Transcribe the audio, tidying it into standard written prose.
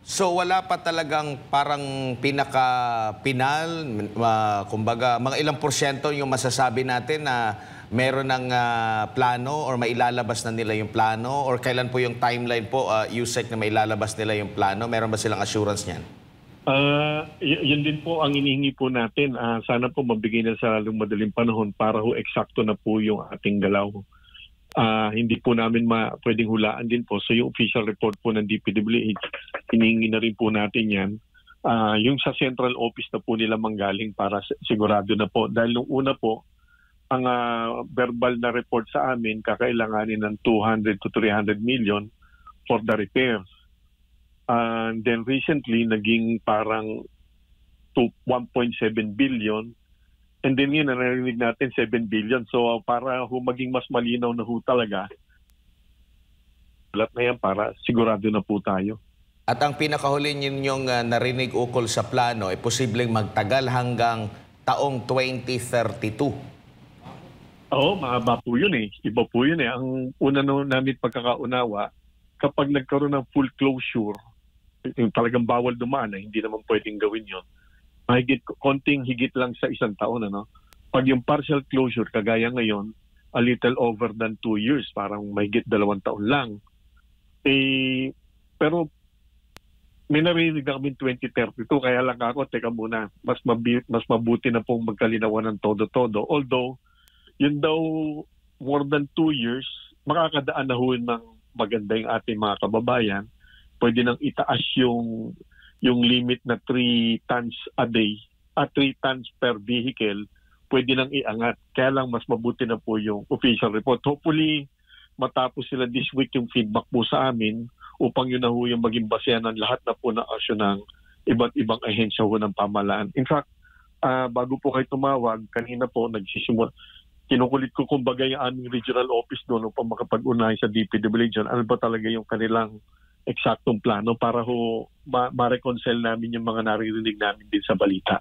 So wala pa talagang parang pinaka-pinal, kumbaga mga ilang porsyento yung masasabi natin na meron ng plano or mailalabas na nila yung plano or kailan po yung timeline po, USEC, na mailalabas nila yung plano? Meron ba silang assurance niyan? Yun din po ang inihingi po natin. Sana po mabigay na sa lalong madaling panahon para ho eksakto na po yung ating galaw. Hindi po namin pwedeng hulaan din po. So yung official report po ng DPWH, hinihingi na rin po natin yan. Yung sa central office na po nila manggaling para sigurado na po. Dahil nung una po, ang verbal na report sa amin, kakailanganin ng 200 to 300 million for the repairs. And then recently, naging parang 1.7 billion. And then yun, narinig natin 7 billion. So para maging mas malinaw na talaga, lahat na yan para sigurado na po tayo. At ang pinakahuli ninyong narinig ukol sa plano ay posibleng magtagal hanggang taong 2032. Oo, mahaba po yun eh. Iba po yun eh. Ang una namin pagkakaunawa, kapag nagkaroon ng full closure, yung talagang bawal dumaan na hindi naman pwedeng gawin yun. Konting higit lang sa 1 taon. Pag yung partial closure, kagaya ngayon, a little over than 2 years, parang mahigit 2 taon lang. Pero may narinig na kami 2032, kaya lang ako, teka muna, mas mabuti na pong magkalinawan ng todo-todo. Although, yun daw more than 2 years, makakadaan na ho ng maganda yung ating mga kababayan. Pwede nang itaas yung limit na 3 tons a day, 3 tons per vehicle, pwede nang iangat. Kaya lang mas mabuti na po yung official report. Hopefully, matapos sila this week yung feedback po sa amin upang yun na ho yung maging basehan ng lahat na po na aksyon ng iba't ibang ahensya ho ng pamahalaan. In fact, bago po kayo tumawag, kanina po nagsisimula, kinukulit ko kumbaga yung aming regional office doon upang makapag-unahin sa DPWH. Ano ba talaga yung kanilang eksaktong plano para ho ma-reconcile namin yung mga naririnig namin din sa balita.